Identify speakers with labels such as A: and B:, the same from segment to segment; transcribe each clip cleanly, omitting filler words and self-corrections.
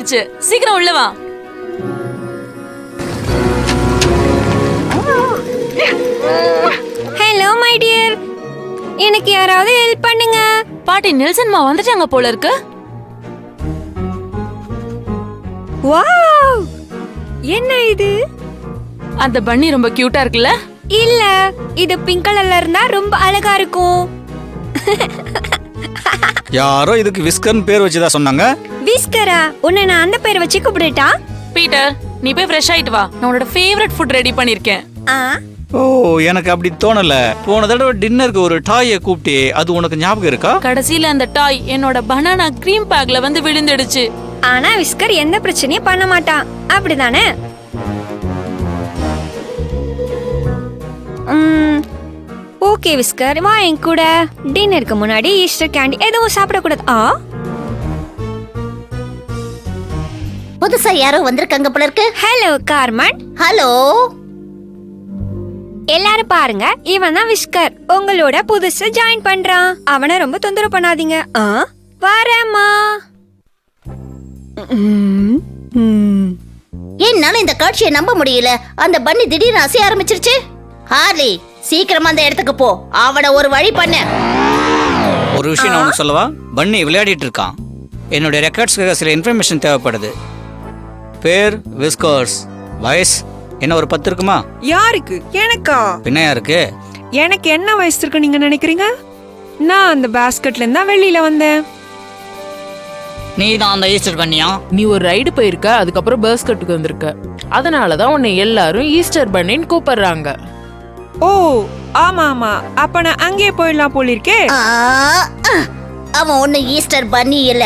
A: வந்துருச்சு. சீக்கிரம் உள்ள வா.
B: ஹலோ மை டியர், எனக்கு யாராவது ஹெல்ப் பண்ணுங்க.
A: பாட்டி நெல்சன்மா வந்துட்டாங்க போல இருக்கு.
B: வாவ், என்ன இது?
A: அந்த பன்னி ரொம்ப கியூட்டா இருக்குல்ல?
B: இல்ல, இது பிங்க் கலர்ல இருந்தா ரொம்ப அழகா இருக்கும்.
C: யாரோ இதுக்கு விஸ்கர்னு பேர் வச்சுதான் சொன்னாங்க.
B: விஸ்கரா? உன்னை நான் அந்த பேர் வச்சு கூப்பிடட்டா?
A: பீட்டர், நீ போய் ஃப்ரெஷ் ஆயிட்டு வா. நான் உன்னோட ஃபேவரட் ஃபுட் ரெடி பண்ணிருக்கேன்.
C: ஓ, எனக்கு அப்படி தோணல. போன தடவை டின்னருக்கு ஒரு டாயை கூப்பிட்டே, அது உனக்கு ஞாபகம் இருக்கா?
A: கடைசியில அந்த டாய் என்னோட பனானா கிரீம் பேக்ல வந்து விழுந்துடுச்சு.
B: ஆனா விஸ்கர் எந்த பிரச்சனையும் பண்ண மாட்டான், அப்படிதானே? ஓகே விஸ்கர், வா என் கூட. டின்னருக்கு முன்னாடி ஈஸ்டர் கேண்டி எதுவும் சாப்பிடக்கூடாது.
D: புதுசா யாரோ வந்திருக்காங்க போல இருக்கு.
B: Hello common.
D: ஹலோ,
B: எல்லாரும் பாருங்க, இவன் தான் விஸ்கர். உங்களோட புதுசா ஜாயின் பண்றான். அவனை ரொம்ப தொந்தரவு பண்ணாதீங்க. வரேம்மா.
D: என்னால இந்த காட்சியை நம்ப முடியல. அந்த பன்னி திடீர்னு அசைய ஆரம்பிச்சிருச்சு. ஹார்லி, சீக்கிரமா அந்த இடத்துக்கு போ. அவனை ஒரு வழி பண்ண.
C: ஒரு விஷயம் நான் உனக்கு சொல்லவா? பன்னி விளையாடிட்டு இருக்கான். என்னுடைய ரெக்கார்ட்ஸ்க்காக சில இன்ஃபர்மேஷன் தேவைப்படுது. பேர் விஸ்கர்ஸ். வயசு என்ன, ஒரு 10 இருக்குமா?
E: யாருக்கு? எனக்கா?
C: பின்ன யாருக்கு?
E: எனக்கு என்ன வயசு இருக்கு நீங்க நினைக்கிறீங்க? நான் அந்த பாஸ்கெட்ல இருந்தா வெளியில வந்தேன்.
C: நீ தான் அந்த ஈஸ்டர் பன்னியா?
F: நீ ஒரு ரைடு போயிருக்க, அதுக்கப்புறம் பேஸ்கெட்டுக்கு வந்திருக்க. அதனாலதான் உன்னை எல்லாரும் ஈஸ்டர் பன்னின்னு கூப்பிடுறாங்க.
E: ஓ ஆமா ஆமா, அப்ப நான் அங்கே போயிடலாம் போல இருக்கே.
D: அவன் ஒண்ணு ஈஸ்டர் பன்னி இல்ல.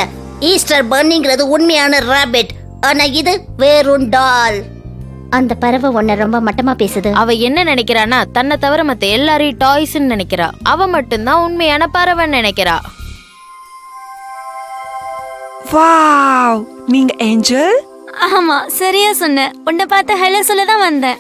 D: ஈஸ்டர் பன்னிங்கிறது உண்மையான ராபிட். ஆனா இது வேறும் டால். அந்த பறவை உன்னை ரொம்ப மட்டமா பேசுது.
G: அவ என்ன நினைக்கிறானா, தன்னை தவிர மத்த எல்லாரையும் டாய்ஸ்ன்னு நினைக்கிறா. அவ மட்டும்தான் உண்மையான பறவைன்னு நினைக்கிறா.
E: வாவ், நீங்க ஏஞ்சல்?
B: ஆமா, சரியா சொன்ன. உன்னை பார்த்து ஹலோ சொல்ல தான் வந்தேன்.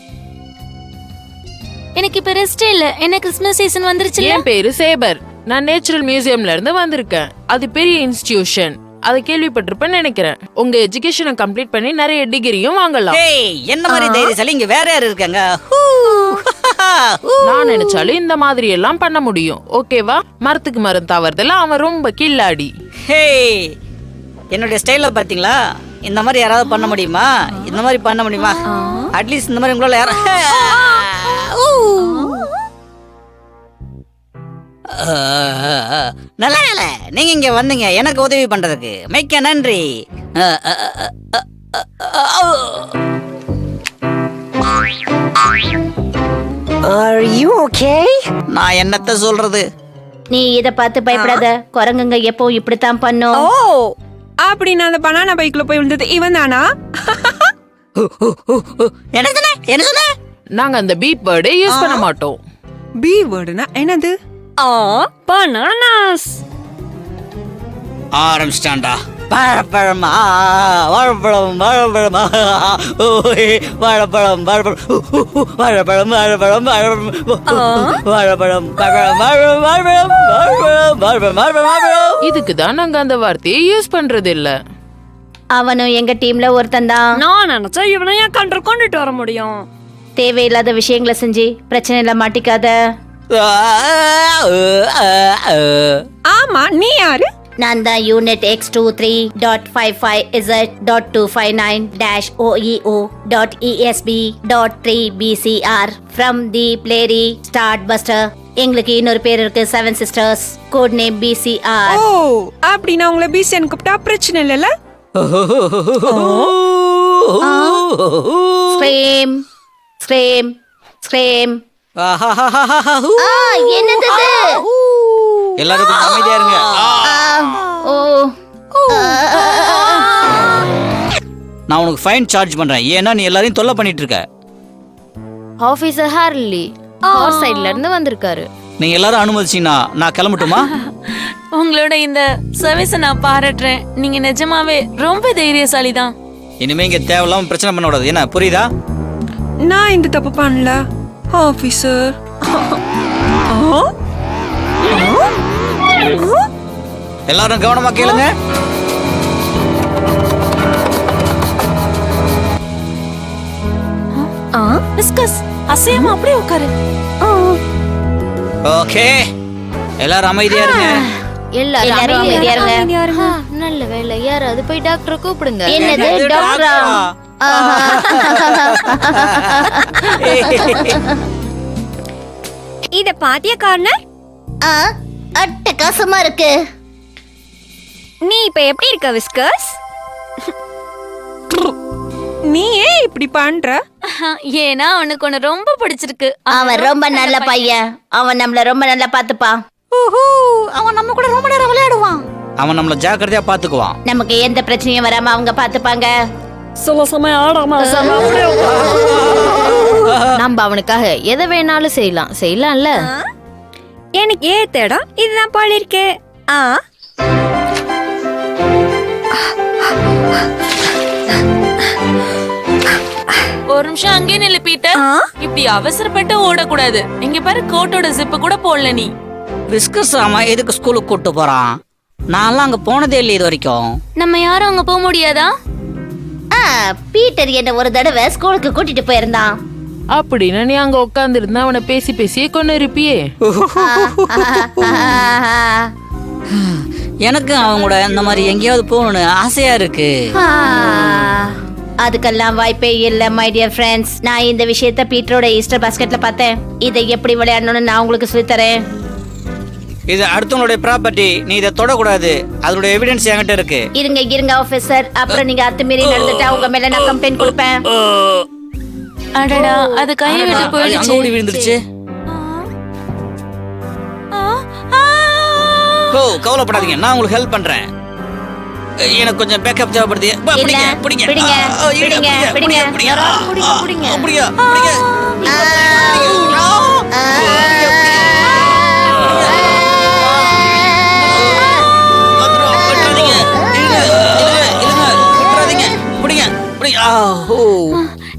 B: எனக்கு இப்ப ரெஸ்ட் இல்ல. என்ன கிறிஸ்மஸ் சீசன் வந்துருச்சு.
F: என் பேரு சேபர். நான் நேச்சுரல் மியூசியம்ல இருந்து வந்திருக்கேன். அது பெரிய இன்ஸ்டிடியூஷன். அதை கேள்விப்பட்டிருப்பேன்னு நினைக்கிறேன். உங்க எஜுகேஷனை கம்ப்ளீட் பண்ணி நிறைய டிகிரியும் வாங்கலாம்.
H: என்ன மாதிரி தைரியசாலி இங்க வேற யாரு இருக்காங்க?
F: நான் நினைச்சாலும் இந்த மாதிரி எல்லாம் பண்ண முடியும். ஓகேவா? மரத்துக்கு மரம் தாவறதுல அவன் ரொம்ப கில்லாடி.
H: ஹே, என்னுடைய ஸ்டைல பாத்தீங்களா? இந்த மாதிரி யாராவது பண்ண முடியுமா? இந்த மாதிரி பண்ண முடியுமா? அட்லீஸ்ட் இந்த மாதிரி உங்களால யாரும். நல்ல வேலை நீங்க இங்க வந்தீங்க எனக்கு உதவி பண்றதுக்கு. மிக்க நன்றி. நான் என்னத்த சொல்றது?
D: நீ இத பார்த்து பயப்படாத. குரங்குங்க எப்போ இப்படித்தான் பண்ணும்.
E: ஓ, அப்படி நான் அந்த பனானா பைக்ல போய் விழுந்தது இவன் தானா?
H: என்ன சொன்ன?
F: நாங்க அந்த பீப் வேர்டை யூஸ் பண்ண மாட்டோம்.
E: பி வேர்டுனா என்னது?
B: பனானாஸ்.
C: ஆரம்பிச்சிட்டான்டா.
H: வாழைப்பழமா, வாழைப்பழம், வாழைப்பழமா, வாழைப்பழம், வாழைப்பழம், வாழைப்பழம், வாழைப்பழம், வாழைப்பழம், வாழைப்பழம், வாழைப்பழம், வாழைப்பழம்.
F: இதுக்கு தான் நாங்க அந்த வார்த்தையை யூஸ் பண்றது இல்ல.
D: அவனும் எங்க டீம்ல ஒருத்தன் தான்.
B: நான் நினைச்சா இவனை ஏன் கண்ட்ரோல் கொண்டுட்டு வர முடியும்?
D: தேவையில்லாத விஷயங்களை செஞ்சு பிரச்சனையில மாட்டிக்காத.
E: ஆமா, நீ யாரு?
D: நான் தான் unit X23.55Z.259-OEO.ESB.3BCR from the Plary Start Buster. எங்களுக்கு இன்னொரு பேர் இருக்கு, 7 Sisters. Code name BCR.
E: ஓ, அப்படி நான் உங்களை பிசின்னு கூப்பிட்டா பிரச்சனை இல்லைல்ல?
D: Scream scream scream. என்னது?
C: எல்லாரும் கொஞ்சம் அமைதியா இருங்க.
D: ஓ,
C: நான் உனக்கு ஃபைன் சார்ஜ் பண்றேன். ஏன்னா நீ எல்லாரையும் தொல்லை பண்ணிட்டு இருக்க.
G: ஆபீசர் ஹார்லி ஹார் சைடுல இருந்து வந்திருக்காரு.
C: நீங்க எல்லாரும் அனுமதிச்சீங்கன்னா நான் கிளம்பட்டுமா?
A: உங்களோட இந்த சர்வீஸை நான் பாராட்டுறேன். நீங்க நிஜமாவே ரொம்ப தைரியசாலி தான்.
C: இனிமே இங்க தேவையில்லாம பிரச்சனை பண்ண கூடாது. என்ன புரியுதா?
E: நான் இந்த தப்பு பண்ணல ஆபீசர்.
C: எல்லாரும் கவனமா கேளுங்க.
A: விஸ்கஸ் அசையாம அப்படியே உட்காரு.
C: ஓகே, எல்லாரும் அமைதியா இருங்க.
G: எல்லாரும்
D: எல்லாரும்
G: அமைதியா
D: அமைதியா
G: இருங்க.
D: இருங்க.
G: நல்ல வேலை, யாராவது போய் டாக்டரை கூப்பிடுங்க.
D: என்னது டாக்டரா?
B: இத பாத்தியா கார்னர்?
D: அட்டகாசமா இருக்கு.
B: நீ இப்ப எப்படி இருக்க விஸ்கஸ்?
E: நீ ஏன் இப்படி பண்ற?
A: ஏன்னா அவனுக்கு ஒண்ணு ரொம்ப பிடிச்சிருக்கு.
D: அவன் ரொம்ப நல்ல பையன். அவன் நம்மள ரொம்ப நல்லா பாத்துப்பான். அவன் நம்ம கூட ரொம்ப நேரம் விளையாடுவான்.
C: அவன் நம்மள ஜாக்கிரதையா பாத்துக்குவான்.
D: நமக்கு எந்த பிரச்சனையும் வராம அவங்க பாத்துப்பாங்க.
G: நம்ம அவனுக்காக எதை வேணாலும் செய்யலாம்ல.
B: எனக்கு ஏத்த இடம் இதுதான் போல இருக்கு.
A: ஒரு நிமிஷம் அங்கே நில்லு பீட்டர். இப்படி அவசரப்பட்டு ஓடக்கூடாது. இங்க பாரு, கோட்டோட ஜிப்பு கூட போடல நீ.
C: விஸ்கஸ் அவன் எதுக்கு ஸ்கூலுக்கு கூட்டு போறான்? நான்லாம் அங்க போனதே இல்லை இது வரைக்கும்.
A: நம்ம யாரும் அங்க போக முடியாதா?
D: பீட்டர் என்ன ஒரு தடவை ஸ்கூலுக்கு கூட்டிட்டு போயிருந்தான்.
F: அப்படின்னா நீ அங்க உட்கார்ந்து இருந்தா அவனை பேசி பேசியே கொண்டு இருப்பியே.
H: எனக்கு அவங்க கூட இந்த மாதிரி எங்கேயாவது போகணும்னு ஆசையா இருக்கு.
D: அதுக்கெல்லாம் வாய்ப்பே இல்ல மை டியர் ஃப்ரெண்ட்ஸ். நான் இந்த விஷயத்த பீட்டரோட ஈஸ்டர் பாஸ்கெட்ல பார்த்தேன். இதை எப்படி விளையாடணும்னு நான் உங்களுக்கு சொல்லி தரேன்.
C: இது அடுத்தவங்களுடைய ப்ராப்பர்ட்டி, நீ இதை தொடக்கூடாது. அதோட எவிடன்ஸ் என்கிட்ட இருக்கு.
D: இருங்க ஆபீசர், அப்புறம் நீங்க அத்துமீறி நடந்துட்டா உங்க மேல நான் கம்ப்ளைண்ட் கொடுப்பேன்.
A: அடடா, அது கையை விட்டு போயிடுச்சு.
C: அங்க ஓடி விழுந்துருச்சு. ஓ, கவலைப்படாதீங்க, நான் உங்களுக்கு ஹெல்ப் பண்றேன். எனக்கு கொஞ்சம் பேக்கப் தேவைப்படுது.
D: இல்ல, பிடிங்க, பிடிங்க, பிடிங்க.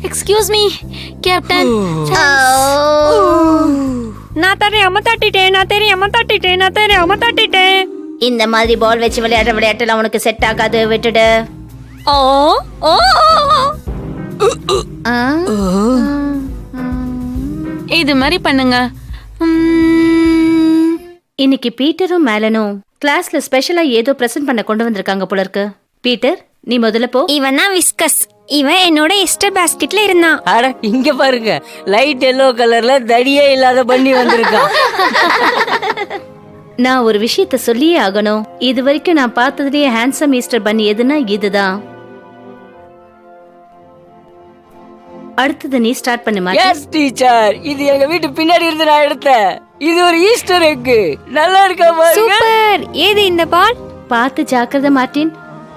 A: Excuse me captain.
B: நான் தெரியாம தட்டிட்டேன்.
D: இந்த மாதிரி பால் வச்சு விளையாடுற விளையாட்டுல உனக்கு செட் ஆகாது, விட்டுடு.
A: ஓ ஓ இது மாதிரி பண்ணுங்க.
D: இன்னைக்கு பீட்டரும் மேலனும் கிளாஸ்ல ஸ்பெஷலா ஏதோ பிரசன்ட் பண்ண கொண்டு வந்திருக்காங்க போல இருக்கு. பீட்டர், நீ முதல்ல போ.
B: இவன் தான் விஸ்கஸ். இவன் என்னோட ஈஸ்டர் பாஸ்கெட்ல இருந்தான்.
H: அட இங்க பாருங்க, லைட் எல்லோ கலர்ல தடியே இல்லாத பண்ணி வந்திருக்கான்.
D: நான் ஒரு விஷயத்த சொல்லியே ஆகணும். இது வரைக்கும் நான் பார்த்ததுலயே ஹேண்ட்ஸம் ஈஸ்டர் பன்னி எதுனா இதுதான். அடுத்தது நீ ஸ்டார்ட் பண்ணு மாட்டி.
H: எஸ் டீச்சர், இது எங்க வீட்டு பின்னாடி இருந்து நான் எடுத்தேன். இது ஒரு ஈஸ்டர் எக். நல்லா இருக்கா பாருங்க.
B: சூப்பர். ஏது இந்த பால்?
D: பார்த்து ஜாக்கிரதை மார்ட்டின்,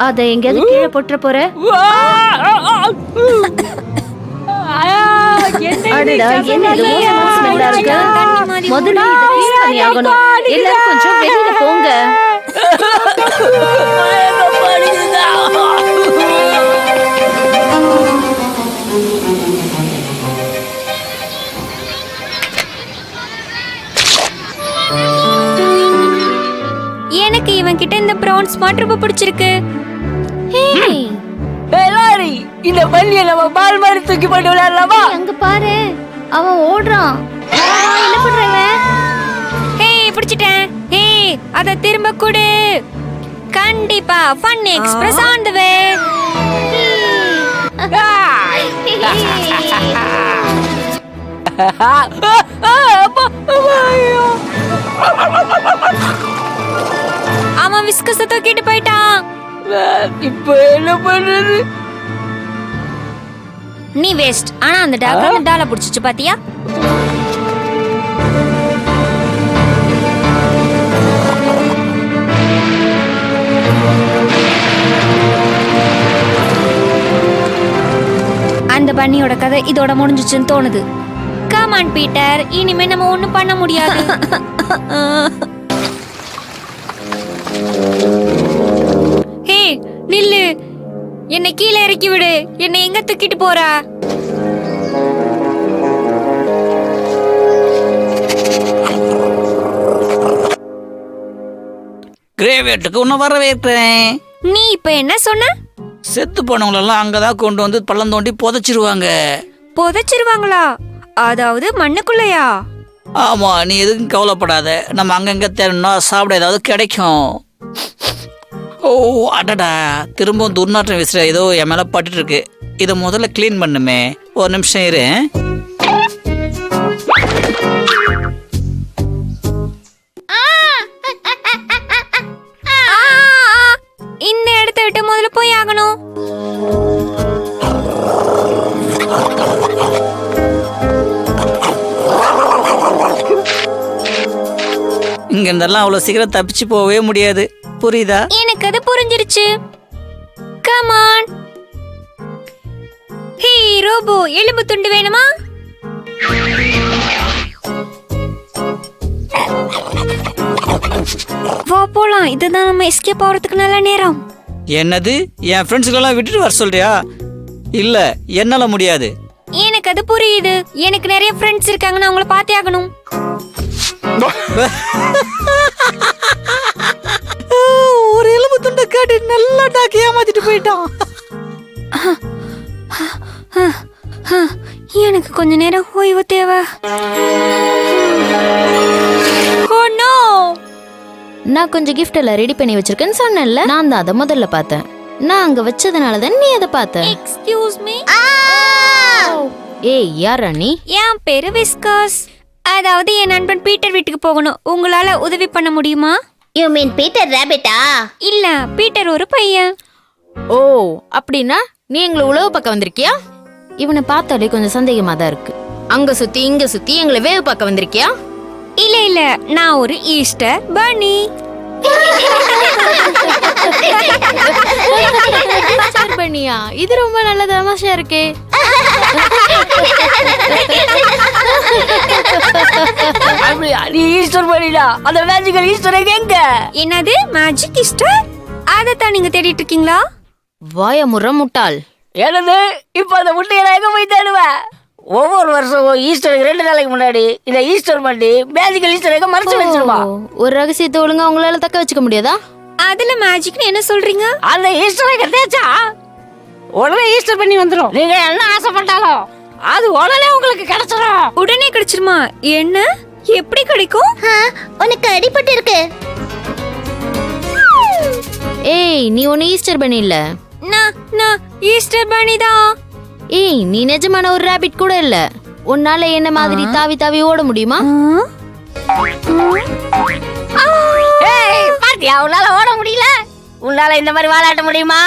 D: அத எங்கயாவது கீழே போட்டுற போற. அடடா, என்ன இது மோசமான ஸ்மெல்லா இருக்கு. முதல்ல இத க்ளீன் பண்ணி ஆகணும். எல்லாரும் கொஞ்சம் வெளியில போங்க.
B: எனக்கு இவன் கிட்ட இந்த பிரவுன் ஸ்பாட் ரொம்ப பிடிச்சிருக்கு.
H: லாரி, இந்த பள்ளியை நம்ம பால் மாதிரி தூக்கி போட்டு விளையாடலாமா?
D: அங்க பாரு, அவன் ஓடுறான். என்ன பண்றாங்க?
B: ஹே, பிடிச்சிட்டேன். ஹே, அத திரும்ப கொடு. கண்டிப்பா ஃபன் எக்ஸ்பிரஸ் ஆன் தி வே. அவன் விஸ்கஸ தூக்கிட்டு போயிட்டான்.
H: இப்போ என்ன பண்றது?
B: நீ வேஸ்ட். ஆனா அந்த டாக் அந்த டால புடிச்சிச்சு பாத்தியா? அந்த பன்னியோட கதை இதோட முடிஞ்சிச்சுன்னு தோணுது. கம் ஆன் பீட்டர், இனிமே நம்ம ஒண்ணும் பண்ண முடியாது. ஹே, நில்லு. என்னை கீழே இறக்கி விடு. என்னை எங்க தூக்கிட்டு போற?
C: கிரேவேட்டுக்கு உன்னை வரவேற்கிறேன்.
B: நீ இப்ப என்ன சொன்ன?
C: செத்து போனவங்களெல்லாம் அங்கதான் கொண்டு வந்து பள்ளம் தோண்டி புதைச்சிருவாங்க.
B: புதைச்சிருவாங்களா? அதாவது மண்ணுக்குள்ளயா?
C: ஆமா, நீ எதுக்கும் கவலைப்படாத. நம்ம அங்கங்க தேடணும்னா சாப்பிட ஏதாவது கிடைக்கும். ஓ அடடா, திரும்பவும் துர்நாற்றம் வீசுற ஏதோ என் மேல பட்டுட்டு இருக்கு. இதை முதல்ல க்ளீன் பண்ணுமே. ஒரு நிமிஷம் இரு.
B: இந்த இடத்த விட்டு முதல்ல போய் ஆகணும்.
C: இங்க இருந்தெல்லாம் அவ்வளவு சீக்கிரம் தப்பிச்சு போகவே முடியாது, புரியுதா?
B: எனக்கு அது புரிஞ்சிருச்சு. Come on. ஹே ரோபோ, எலும்பு துண்டு வேணுமா? வா போலாம். இதுதான் நம்ம எஸ்கேப் ஆகிறதுக்கு நல்ல நேரம்.
C: என்னது, என் ஃப்ரெண்ட்ஸுக்கெல்லாம் விட்டுட்டு வர சொல்றியா? இல்ல, என்னால முடியாது.
B: எனக்கு அது புரியுது. எனக்கு நிறைய ஃப்ரெண்ட்ஸ் இருக்காங்க, நான் உங்களை பார்த்தே ஆகணும்.
C: ஒரு எலும்பு துண்டை காட்டி நல்லா டாக்கி ஏமாத்திட்டு போயிட்டான்.
B: எனக்கு கொஞ்ச நேரம் ஓய்வு தேவை.
G: நான் கொஞ்சம் கிஃப்ட் எல்லாம் ரெடி பண்ணி வச்சிருக்கேன்னு சொன்னேன்ல, நான் தான் அதை முதல்ல பார்த்தேன். நான் அங்க வச்சதுனால தான் நீ அதை பார்த்த.
B: Excuse me.
G: ஏய், யாரா நீ?
B: என் பேரு விஸ்கஸ். அதாவது என் நண்பன் பீட்டர் வீட்டுக்கு போகணும். உங்களால உதவி பண்ண முடியுமா?
D: யூ மீன் பீட்டர் ராபிட்டா?
B: இல்ல, பீட்டர் ஒரு பையன்.
G: ஓ, அப்படின்னா நீ எங்களை உழவு பக்கம் வந்திருக்கியா? இவனை பார்த்தாலே கொஞ்சம் சந்தேகமா தான் இருக்கு. அங்க சுத்தி இங்க சுத்தி எங்களை வேவு பார்க்க வந்திருக்கியா?
B: இல்ல இல்ல, நான் ஒரு ஈஸ்டர் பன்னி.
G: பண்ணியா? இது ரொம்ப நல்ல தமாஷா இருக்கே.
H: நீ ஈஸ்டர் பண்ணிடா. அந்த மேஜிக்கல் ஈஸ்டர் எங்க?
B: என்னது மேஜிக் ஈஸ்டர்? அதைத்தான் நீங்க தேடிட்டு இருக்கீங்களா?
G: வாயமுற முட்டாள்.
H: என்னது, இப்ப அந்த முட்டையை நான் எங்க போய் தேடுவேன்? ஒவ்வொரு வருஷமும் ஈஸ்டருக்கு 2 நாளைக்கு முன்னாடி இந்த ஈஸ்டர் மண்டி மேஜிக்கல் ஈஸ்டர் எங்க மறைச்சு வச்சிருமா.
G: ஒரு ரகசியத்தை ஒழுங்கா உங்களால தக்க வச்சுக்க முடியாதா?
B: அதுல மேஜிக்னு என்ன சொல்றீங்க?
H: அந்த ஈஸ்டர் எங்க தேய்ச்சா உடனே ஈஸ்டர் பண்ணி வந்துடும். நீங்க என்ன ஆசைப்பட்டாலும் அது உடனே உங்களுக்கு கிடைச்சிடும்.
B: உடனே கிடைச்சிருமா? என்ன, எப்படி கிடைக்கும்?
D: உனக்கு அடிபட்டு இருக்கு.
G: ஏய், நீ ஒன்னு ஈஸ்டர் பண்ணி இல்ல.
B: நான் ஈஸ்டர் பன்னி தான்.
G: ஏய், நீ நிஜமான ஒரு ராபிட் கூட இல்ல. உன்னால என்ன மாதிரி தாவி தாவி ஓட முடியுமா?
H: ஏய், பாத்தியா, உன்னால ஓட முடியல. உன்னால இந்த மாதிரி வாலாட்ட முடியுமா?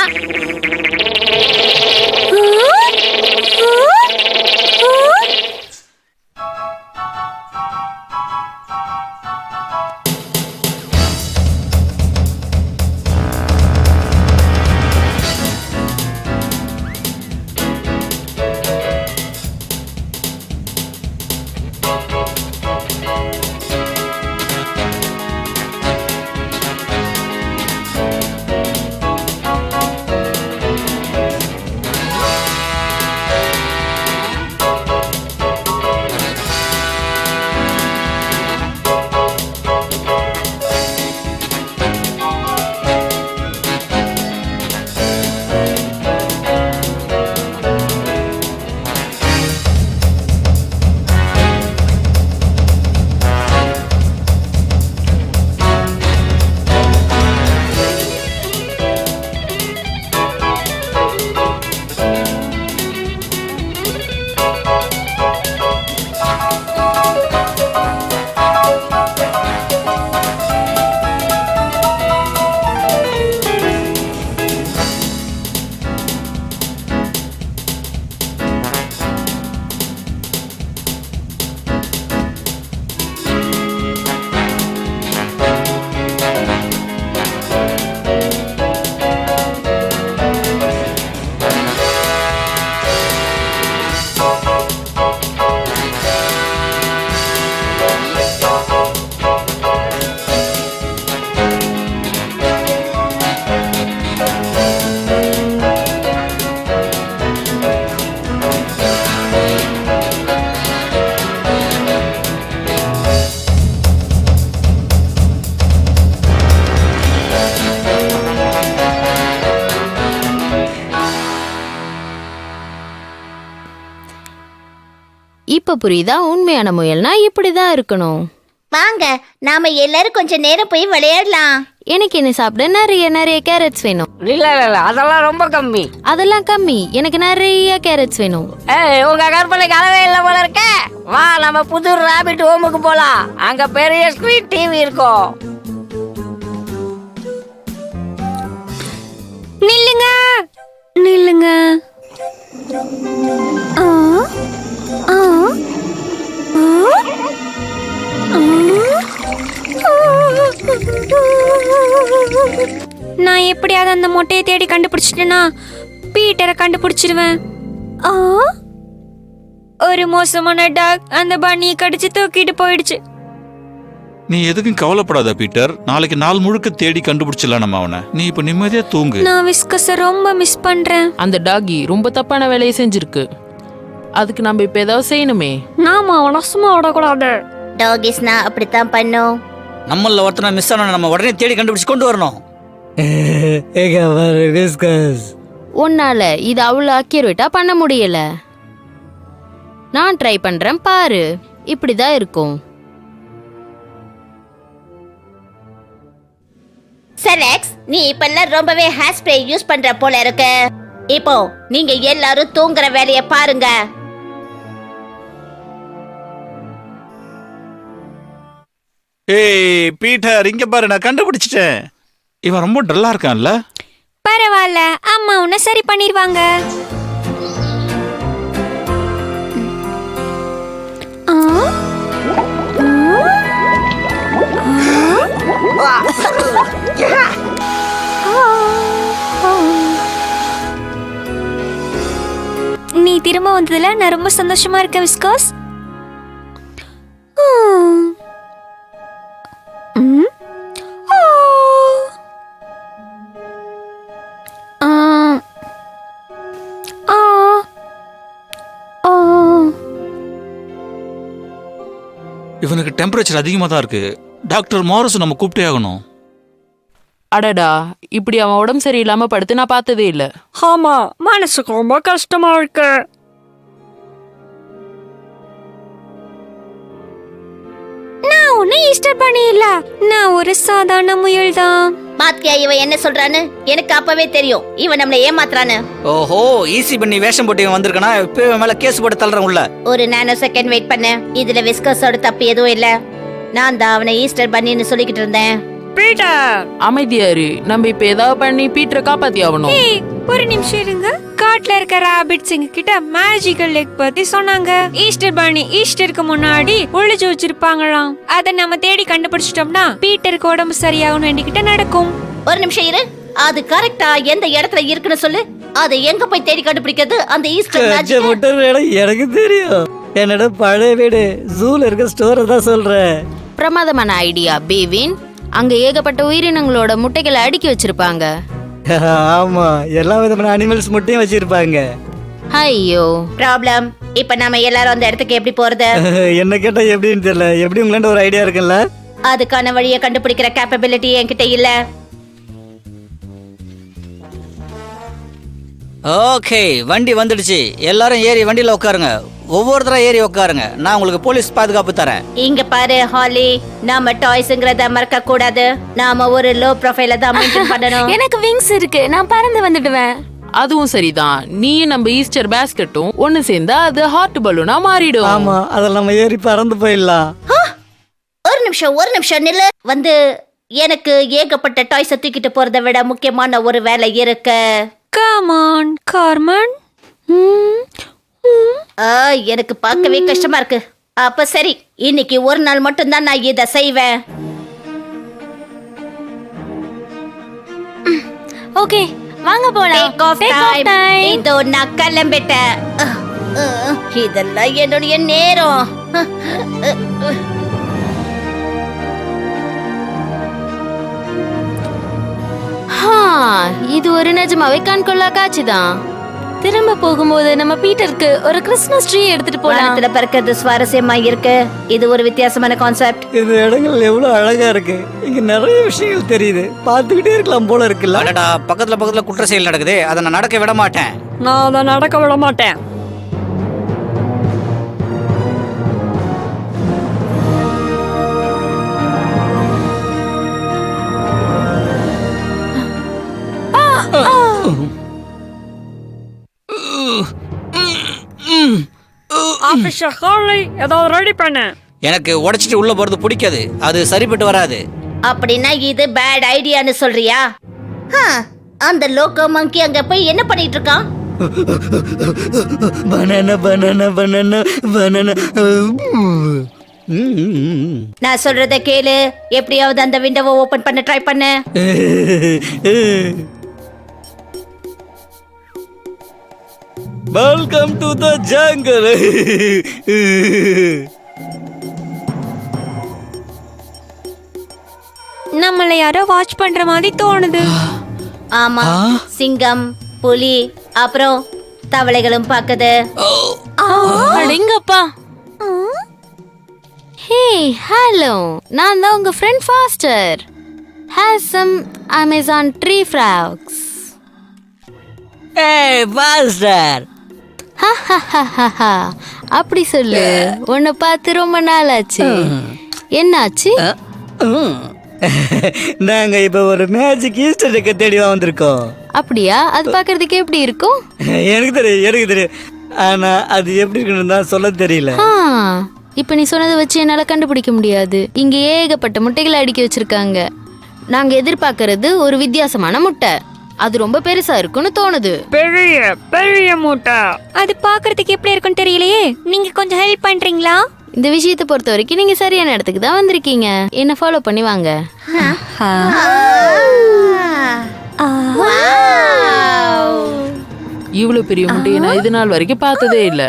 G: இப்ப புரியுதா உண்மையான முயல்னா இப்படிதான் இருக்கணும்.
D: வாங்க நாம எல்லாரும் கொஞ்சம் நேரம் போய் விளையாடலாம்.
G: எனக்கு என்ன சாப்பிட நிறைய நிறைய கேரட்ஸ் வேணும்.
H: இல்ல இல்ல இல்ல, அதெல்லாம் ரொம்ப கம்மி.
G: அதெல்லாம் கம்மி, எனக்கு நிறைய கேரட்ஸ் வேணும்.
H: ஏய், உங்க கற்பனைக்கு அளவே இல்ல போல இருக்க. வா நம்ம புது ராபிட் ஹோமுக்கு போலாம். அங்க பெரிய ஸ்கிரீன் டிவி இருக்கும்.
B: நில்லுங்க நில்லுங்க. ஆ, ஆ, ஆ, ஆ. நான் எப்படியாவது அந்த மொட்டையை தேடி கண்டுபிடிச்சிட்டேன்னா பீட்டரை கண்டுபிடிச்சிருவேன். ஆ, ஒரு மோசமான டாக் அந்த பன்னியை கடிச்சு தூக்கிட்டு போயிடுச்சு.
I: நீ எதுக்கும் கவலைப்படாத பீட்டர், நாளைக்கு நாள் முழுக்க தேடி கண்டுபிடிச்சிடலாம் நம்ம அவனை. நீ இப்ப நிம்மதியா தூங்கு.
B: நான் விஸ்கஸை ரொம்ப மிஸ் பண்றேன்.
F: அந்த டாகி ரொம்ப தப்பான வேலையை செஞ்சிருக்கு. அதுக்கு நம்ம இப்ப ஏதாவது செய்யணுமே.
B: நாம அவனை சும்மா விடக்கூடாது.
D: டாகிஸ்னா அப்படித்தான் பண்ணும்.
C: நம்மள ஒருத்தனை மிஸ் ஆன நம்ம உடனே தேடி கண்டுபிடிச்சு கொண்டு வரணும்.
G: உன்னால இது அவ்வளவு அக்யூரேட்டா பண்ண முடியல. நான் ட்ரை பண்றேன் பாரு, இப்படிதான் இருக்கும்.
D: செலக்ஸ், நீ இப்பெல்லாம் ரொம்பவே ஹேர் ஸ்ப்ரே யூஸ் பண்ற போல இருக்கு. இப்போ நீங்க எல்லாரும் தூங்குற வேலைய பாருங்க.
I: ஏய் பீட்டர், இங்க பாரு, நான் கண்டுபிடிச்சிட்டேன். இவன் ரொம்ப டல்லா இருக்கான்ல.
B: பரவாயில்ல, அம்மா உன்னை சரி பண்ணிடுவாங்க. ஆ, நீ திரும்ப வந்ததுல நான் ரொம்ப சந்தோஷமா இருக்கேன் விஸ்காஸ்.
I: இவனுக்கு டெம்பரேச்சர் அதிகமா தான் இருக்கு. டாக்டர் மாரஸ் நம்ம கூப்பிட்டே ஆகணும்.
F: அடடா, இப்படி அவன் உடம்பு சரியில்லாம படுத்து நான் பார்த்ததே இல்ல.
E: ஆமா, மனசுக்கு ரொம்ப கஷ்டமா இருக்கு.
B: நான் ஒண்ணு ஈஸ்டர் பண்ணி இல்ல, நான் ஒரு சாதாரண முயல் தான்.
D: பாத்தியா இவன் என்ன சொல்றான்னு? எனக்கு அப்பவே தெரியும் இவன் நம்மள ஏமாத்துறான்னு.
C: ஓஹோ, ஈஸி பண்ணி வேஷம் போட்டு இவன் வந்திருக்கனா? இப்போ இவன் மேல கேஸ் போட்டு தள்ளுறேன் உள்ள.
D: ஒரு நானோ செகண்ட் வெயிட் பண்ண. இதுல விஸ்கஸோட தப்பு எதுவும் இல்ல. நான் தான் அவனை ஈஸ்டர் பன்னின்னு சொல்லிக்கிட்டு இருந்தேன்.
E: பீட்டர்,
F: அமைதியாரு, நம்ம இப்ப ஏதாவது பண்ணி பீட்டரை காப்பாத்தி ஆகணும்.
B: ஏய், ஒரு நிமிஷம் இருங்க. காட்டுல இருக்க ராபிட்ஸ் எங்க கிட்ட மேஜிக்கல் லெக் பத்தி சொன்னாங்க. ஈஸ்டர் பன்னி ஈஸ்டருக்கு முன்னாடி ஒளிச்சு வச்சிருப்பாங்களாம். அத நம்ம தேடி கண்டுபிடிச்சிட்டோம்னா பீட்டருக்கு உடம்பு சரியாகும் வேண்டிக்கிட்ட நடக்கும்.
D: ஒரு நிமிஷம் இரு. அது கரெக்டா எந்த இடத்துல இருக்குன்னு சொல்லு. அதை எங்க போய் தேடி கண்டுபிடிக்கிறது? அந்த ஈஸ்டர் மேஜிக்
J: எனக்கு தெரியும். என்னோட பழைய வீடு ஜூல இருக்க ஸ்டோரை தான் சொல்றேன்.
G: பிரமாதமான ஐடியா பேவின். அங்க ஏகப்பட்ட உயிரினங்களோட முட்டைகளை அடுக்கி வச்சிருப்பாங்க.
J: ஆமா, எல்லா விதமான அனிமல்ஸ் முட்டையும் வச்சிருப்பாங்க.
G: ஐயோ
D: ப்ராப்ளம். இப்ப நாம எல்லாரும் அந்த இடத்துக்கு எப்படி போறது?
J: என்ன கேட்டா எப்படின்னு தெரியல. எப்படி உங்களாண்ட ஒரு ஐடியா இருக்குல்ல?
D: அதுக்கான வழியை கண்டுபிடிக்கிற கேப்பபிலிட்டி என்கிட்ட இல்ல.
C: ஓகே, வண்டி வந்துடுச்சு. எல்லாரும் ஏறி வண்டியில உட்காருங்க. ஒவ்வொருத்தரா ஏறி உட்காருங்க. நான் உங்களுக்கு போலீஸ் பாதுகாப்பு தரேன்.
D: இங்க பாரு ஹாலி, நாம டாய்ஸ்ங்கறத மறக்க கூடாது. நாம ஒரு லோ ப்ரொஃபைல தான் மெயின்டைன் பண்ணணும்.
A: எனக்கு விங்ஸ் இருக்கு, நான் பறந்து வந்துடுவேன்.
F: அதுவும் சரிதான். நீயும் நம்ம ஈஸ்டர் பேஸ்கெட்டும் ஒன்னு சேர்ந்தா அது ஹார்ட் பலூனா மாறிடும்.
J: ஆமா, அதில் நம்ம ஏறி பறந்து போயிடலாம்.
D: ஒரு நிமிஷம் நில்லு. வந்து எனக்கு ஏகப்பட்ட டாய்ஸை தூக்கிட்டு போறதை விட முக்கியமான ஒரு வேலை இருக்கு.
B: Come on, Carmen.
D: எனக்கு பார்க்கவே கஷ்டமா இருக்கு. அப்ப சரி, இன்னைக்கு ஒரு நாள் மட்டும் தான் நான் இதை செய்வேன்.
A: ஓகே, வாங்க போலாம்.
D: Take off time. இதோ நான் கிளம்பிட்டேன். இதெல்லாம் என்னுடைய நேரம்.
G: இது ஒரு நிஜமாவே கண்கொள்ளா காட்சிதான்.
A: திரும்ப போகும்போது நம்ம பீட்டருக்கு ஒரு கிறிஸ்மஸ் ட்ரீ எடுத்துட்டு போலாம்.
D: வானத்துல பறக்கிறது சுவாரஸ்யமா இருக்கு. இது ஒரு வித்தியாசமான கான்செப்ட்.
J: இந்த இடங்கள் எவ்வளவு அழகா இருக்கு. இங்க நிறைய விஷயங்கள் தெரியுது. பார்த்துக்கிட்டே இருக்கலாம் போல இருக்குல்ல.
C: அடடா, பக்கத்துல குற்ற செயல் நடக்குது. அதை நான் நடக்க விட மாட்டேன்.
E: நான் அதை நடக்க விட மாட்டேன். மிஸ்டர் ஹார்லி ஏதாவது ரெடி பண்ண.
C: எனக்கு உடைச்சிட்டு உள்ள போறது பிடிக்காது, அது சரிப்பட்டு வராது.
D: அப்படின்னா இது பேட் ஐடியான்னு சொல்றியா? அந்த லோக்கோ மங்கி அங்க போய் என்ன பண்ணிட்டு இருக்கான்?
J: Banana banana banana banana.
D: நான் சொல்றத கேளு, எப்படியாவது அந்த விண்டோவை ஓபன் பண்ண ட்ரை பண்ணு.
J: Welcome to the jungle.
B: நம்மள யாரோ வாட்ச் பண்ற மாதிரி தோணுது.
D: ஆமா, சிங்கம், புலி, அப்புறம் தவளைகளும் பாக்குது.
A: அடேங்கப்பா.
G: ஹே ஹலோ, நான் தான் உங்க friend Foster. Has some Amazon tree frogs.
J: ஏய் பாஸ்டர்.
G: அப்படி சொல்லு. உன்னை பார்த்து ரொம்ப நாள் ஆச்சு. என்னாச்சு?
J: நாங்க இப்ப ஒரு மேஜிக் ஈஸ்டர் எக்க தேடி வந்திருக்கோம்.
G: அப்படியா? அது பார்க்கிறதுக்கு எப்படி இருக்கும்?
J: எனக்கு தெரியும். ஆனா அது எப்படி இருக்குன்னு தான் சொல்ல தெரியல.
G: இப்ப நீ சொன்னதை வச்சு என்னால கண்டுபிடிக்க முடியாது. இங்க ஏகப்பட்ட முட்டைகளை அடுக்கி வச்சிருக்காங்க. நாங்க எதிர்பார்க்கறது ஒரு வித்தியாசமான முட்டை. அது ரொம்ப பெருசா இருக்குன்னு தோணுது.
E: பெரிய பெரிய மூட்டை.
B: அது பார்க்கிறதுக்கு எப்படி இருக்குன்னு தெரியலையே. நீங்க கொஞ்சம் ஹெல்ப் பண்றீங்களா?
G: இந்த விஷயத்தை பொறுத்த வரைக்கும் நீங்க சரியான இடத்துக்கு தான் வந்திருக்கீங்க. என்ன ஃபாலோ பண்ணி வாங்க.
F: இவ்வளவு பெரிய முட்டையை நான் இது நாள் வரைக்கும் பார்த்ததே இல்ல.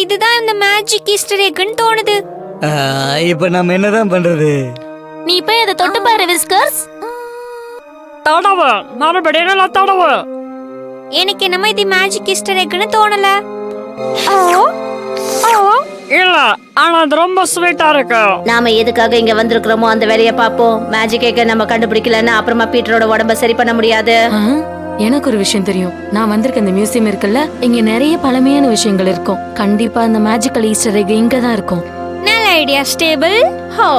B: இதுதான் இந்த மேஜிக் ஈஸ்டர் எக்னு தோணுது.
J: இப்ப நம்ம என்னதான் பண்றது?
A: நீ போய் அதை தொட்டு பாரு விஸ்கர்ஸ்.
E: தடவை மறுபடியும் நல்லா தடவை.
B: எனக்கு என்னமோ இது மேஜிக் ஈஸ்டர் எக்னு தோணல.
E: இல்ல, ஆனா அது ரொம்ப ஸ்வீட்டா இருக்கு.
D: நாம எதுக்காக இங்க வந்திருக்கிறோமோ அந்த வேலையை பாப்போம். மேஜிக் எக்க நம்ம கண்டுபிடிக்கலன்னா அப்புறமா பீட்டரோட உடம்ப சரி பண்ண முடியாது.
A: எனக்கு ஒரு விஷயம் தெரியும். நான் வந்திருக்க இந்த மியூசியம் இருக்குல்ல, இங்க நிறைய பழமையான விஷயங்கள் இருக்கும். கண்டிப்பா இந்த மேஜிக்கல் ஈஸ்டர் எக் இங்க தான் இருக்கும்.
B: நல்ல ஐடியா ஸ்டேபிள்.
D: ஹோ,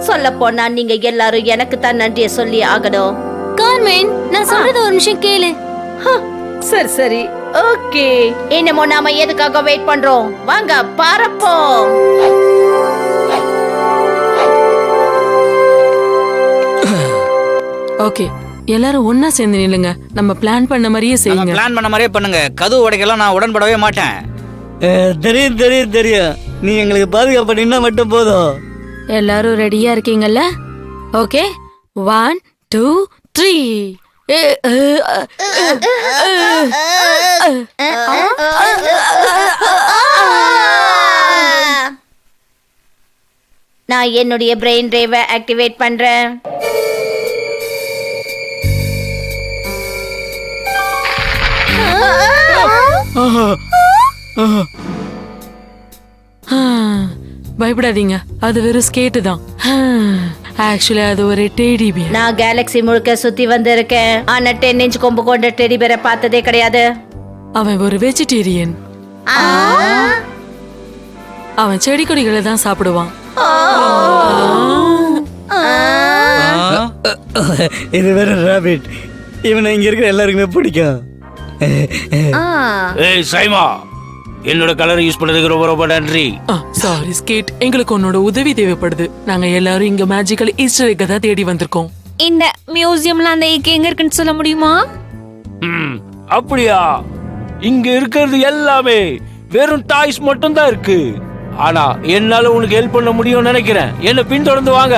D: சொல்ல போனா நீங்க எல்லாரும் எனக்கு தான் நன்றியை சொல்லி ஆகணும்.
G: கார்மென், நான் சொல்றது ஒரு நிமிஷம் கேளு.
D: சரி ஓகே. என்னமோ நாம எதுக்காக வெயிட் பண்றோம்? வாங்க பறப்போம்.
A: ஓகே, எல்லாரும் ஒன்னா சேர்ந்து நில்லுங்க. நம்ம பிளான் பண்ண மாதிரியே
C: நம்ம
A: செய்யுங்க.
C: பிளான் பண்ண மாதிரியே பண்ணுங்க. கதவு உடைக்கலாம் நான் உடன்படவே மாட்டேன்.
J: தெரியும் தெரியும் தெரியும். நீ எங்களுக்கு பாதுகாப்பு நின்னா மட்டும் போதும்.
A: எல்லாரும் ரெடியா இருக்கீங்கல்ல? ஓகே, 1 2 3.
D: நான் என்னுடைய பிரெயின் டிரைவை ஆக்டிவேட் பண்றேன்.
A: பயப்படாதீங்க, அது வெறும் ஸ்கேட்டு தான். ஆக்சுவலி அது ஒரு டெடி பியர்.
D: நான் கேலக்ஸி முழுக்க சுத்தி வந்திருக்கேன். ஆனா 10 இன்ச் கொம்பு கொண்ட டெடி பேரை பார்த்ததே கிடையாது.
A: அவன் ஒரு வெஜிடேரியன். அவன் செடி கொடிகளை தான் சாப்பிடுவான்.
J: இது வேற ராபிட். இவனை இங்க இருக்கிற எல்லாருக்குமே பிடிக்கும்.
K: ஏய் சைமா, என்னோட கலர் யூஸ் பண்ணதுக்கு ரொம்ப ரொம்ப நன்றி.
A: சாரி ஸ்கேட், எங்களுக்கு உன்னோட உதவி தேவைப்படுது. நாங்க எல்லாரும் இங்க மேஜிக்கல் ஈஸ்டர் எக்க தான் தேடி வந்திருக்கோம்.
B: இந்த மியூசியம்ல அந்த எக் எங்க இருக்குன்னு சொல்ல முடியுமா?
K: அப்படியா? இங்க இருக்கிறது எல்லாமே வெறும் டாய்ஸ் மட்டும் தான் இருக்கு. ஆனா என்னால உனக்கு ஹெல்ப் பண்ண முடியும்னு நினைக்கிறேன். என்ன பின்தொடர்ந்து வாங்க.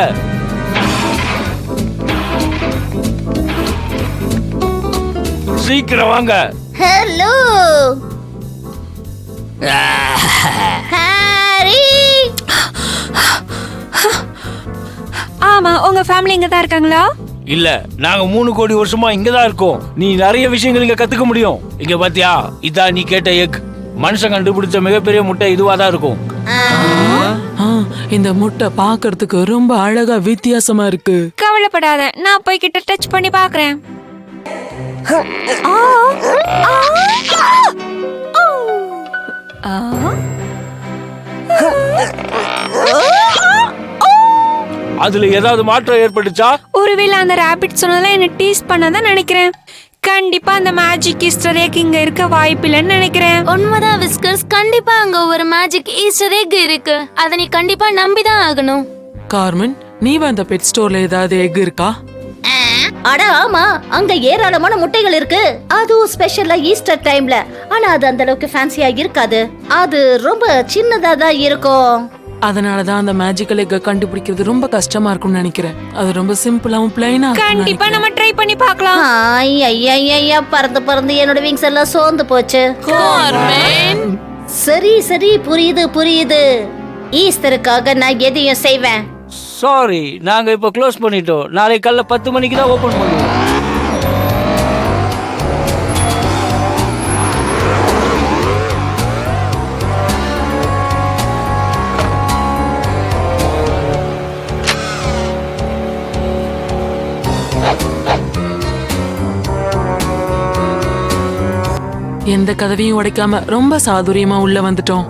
K: சீக்கிரம் வாங்க.
D: Hello Harry.
B: ஆமா, உங்க ஃபேமிலி இங்க தான் இருக்காங்களா?
K: இல்ல, நாங்க 3 கோடி வருஷமா இங்கதான் இருக்கோம். நீ நிறைய விஷயங்கள் இங்க கத்துக்க முடியும். இங்க பாத்தியா, இதான் நீ கேட்ட எக். மனுஷன் கண்டுபிடிச்ச மிகப்பெரிய முட்டை இதுவா தான் இருக்கும்.
A: இந்த முட்டை பாக்குறதுக்கு ரொம்ப அழகா வித்தியாசமா இருக்கு.
B: கவலைப்படாத, நான் போய் கிட்ட டச் பண்ணி பாக்குறேன்.
K: அதுல ஏதாவது மாற்றம் ஏற்பட்டுச்சா?
B: ஒருவேளை அந்த ராபிட் சொன்னதெல்லாம் என்ன டீஸ் பண்ணாதான் நினைக்கிறேன். கண்டிப்பா அந்த மேஜிக் ஈஸ்டர் எக் இங்க இருக்க வாய்ப்பில்லைன்னு நினைக்கிறேன்.
G: உண்மைதான் விஸ்கர்ஸ், கண்டிப்பா அங்க ஒரு மேஜிக் ஈஸ்டர் எக் இருக்கு. அதை நீ கண்டிப்பா நம்பிதான் ஆகணும்.
A: கார்மன், நீ அந்த பெட் ஸ்டோர்ல ஏதாவது எக் இருக்கா?
D: அட ஆமா, அங்க ஏராளமான முட்டைகள் இருக்கு. அதுவும் ஸ்பெஷலா ஈஸ்டர் டைம்ல. ஆனா அது அந்த அளவுக்கு ஃபேன்சியா இருக்காது. அது ரொம்ப சின்னதா தான் இருக்கும்.
A: அதனாலதான் அந்த மேஜிக்கல் எக்க கண்டுபிடிக்கிறது ரொம்ப கஷ்டமா இருக்கும்னு நினைக்கிறேன். அது ரொம்ப சிம்பிளாவும் பிளைனா.
B: கண்டிப்பா நம்ம ட்ரை பண்ணி பார்க்கலாம்.
D: ஐயா பறந்து பறந்து என்னோட விங்ஸ் எல்லாம் சோர்ந்து போச்சு. சரி சரி, புரியுது புரியுது. ஈஸ்டருக்காக நான் எதையும் செய்வேன்.
K: சாரி, நாங்க இப்ப க்ளோஸ் பண்ணிட்டோம். நாளை காலைல 10 மணிக்கு தான் ஓபன் பண்ணுவோம்.
A: எந்த கதவையும் உடைக்காம ரொம்ப சாதுரியமா உள்ள வந்துட்டோம்.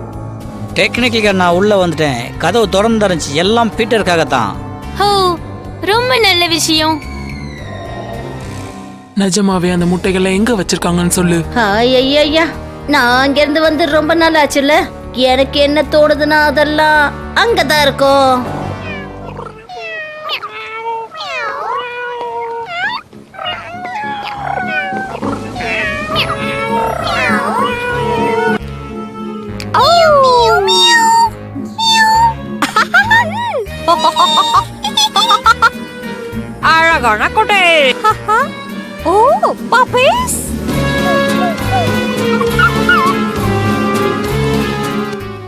C: டெக்னிக்கலா நான் உள்ள வந்துட்டேன். கதவு திறந்து இருந்துச்சு. எல்லாம் பீட்டருக்காகத்தான்.
G: ஓ, ரொம்ப நல்ல விஷயம்.
A: நிஜமாவே அந்த முட்டைகளை எங்க வச்சிருக்காங்கன்னு சொல்லு.
D: ஐயா, நான் அங்க இருந்து வந்து ரொம்ப நாள் ஆச்சுல்ல. எனக்கு என்ன தோணுதுன்னா அதெல்லாம் அங்கதான் இருக்கும்.
B: அழகான கொட்டை. ஓ பாப்பீஸ்.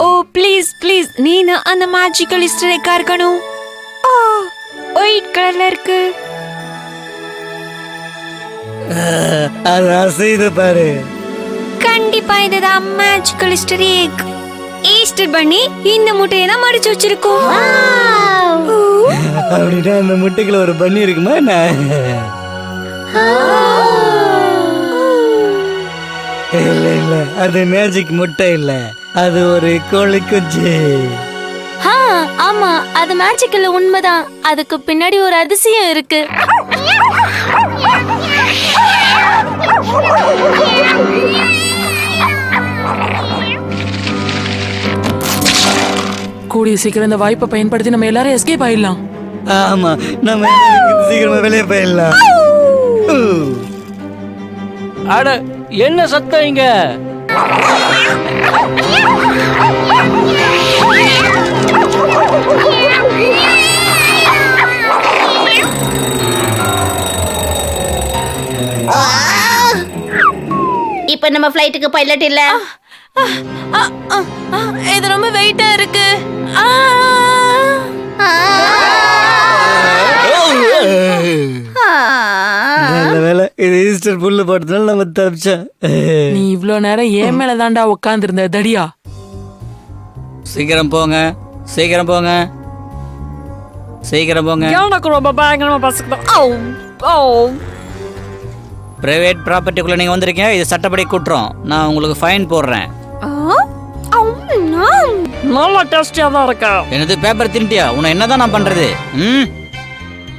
B: ஓ ப்ளீஸ் ப்ளீஸ், நீ அந்த மேஜிக்கல் ஈஸ்டர் எக்கா இருக்கணும். ஒயிட் கலர்ல இருக்கு.
J: அது அசைது பாரு.
B: கண்டிப்பா இதுதான் மேஜிக்கல் ஈஸ்டர் எக். ஈஸ்டர் பண்ணி இந்த முட்டையை தான் மடிச்சு வச்சிருக்கோம்.
J: அப்படின்னா அந்த முட்டைக்குள்ள ஒரு பண்ணி இருக்குமா என்ன? இல்ல இல்ல, அது மேஜிக் முட்டை இல்ல, அது ஒரு கோழி குஞ்சு.
G: ஆமா, அது மேஜிக்கல் உண்மைதான். அதுக்கு பின்னாடி ஒரு அதிசயம் இருக்கு.
A: கூடிய சீக்கிரம் இந்த வாய்ப்பை பயன்படுத்தி நம்ம எல்லாரும் எஸ்கேப் ஆயிடலாம்.
J: ஆமா, நம்ம சீக்கிரமா வெளியே போயிடலாம்.
K: அட என்ன சத்தம் இங்க?
D: இப்ப நம்ம ஃப்ளைட்டுக்கு பைலட் இல்ல.
A: இது ரொம்ப வெயிட்டா இருக்கு.
J: நல்ல வேலை, இது ஈஸ்டர் புல்லு போட்டதுனால நம்ம தப்பிச்சோம்.
F: நீ இவ்ளோ நேரம் ஏன் மேல தாண்டா உட்கார்ந்து இருந்த தடியா?
C: சீக்கிரம் போங்க, சீக்கிரம் போங்க, சீக்கிரம் போங்க.
E: எனக்கு ரொம்ப பயங்கரமா பசிக்குது.
C: பிரைவேட் ப்ராப்பர்ட்டிக்குள்ள நீங்க வந்திருக்கீங்க, இது சட்டப்படி குற்றம். நான் உங்களுக்கு ஃபைன் போடுறேன்.
E: நல்லா டேஸ்டியா தான் இருக்கா.
C: என்னது பேப்பர் தின்ட்டியா? உன்னை என்னதான் நான் பண்றது?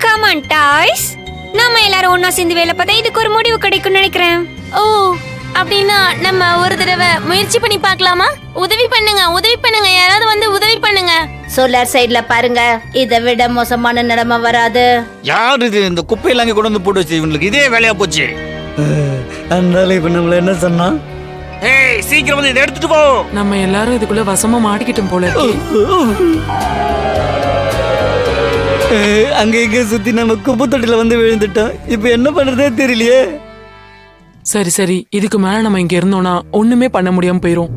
B: கம் ஆன் டாய்ஸ், நாம எல்லாரும் ஒண்ணா சேர்ந்து வேலை பார்த்தா இதுக்கு ஒரு முடிவு கிடைக்கும்னு நினைக்கிறேன்.
A: ஓ, அப்படின்னா நம்ம ஒரு தடவை முயற்சி பண்ணி பார்க்கலாமா? உதவி பண்ணுங்க, உதவி பண்ணுங்க, யாராவது வந்து உதவி பண்ணுங்க.
D: சோலார் சைடுல பாருங்க, இதை விட மோசமான நிலைமை வராது.
C: யார் இது? இந்த குப்பையெல்லாம் அங்கே கொண்டு வந்து போட்டு வச்சு இவங்களுக்கு இதே வேலையா போச்சு.
J: அதனால இப்ப நம்மள என்ன சொன்னா?
C: ஏய், சீக்கிரம் வந்து இதை எடுத்துட்டு போ.
F: நம்ம எல்லாரும் இதுக்குள்ள வசமா மாட்டிக்கிட்டோம் போல இருக்கு.
J: அங்க இங்க சுத்தி நம்ம குப்பை தொட்டில வந்து விழுந்துட்டோம். இப்ப என்ன பண்றதே தெரியலையே.
F: சரி சரி, இதுக்கு மேல நம்ம இங்க இருந்தோம்னா ஒண்ணுமே பண்ண முடியாம போயிரும்.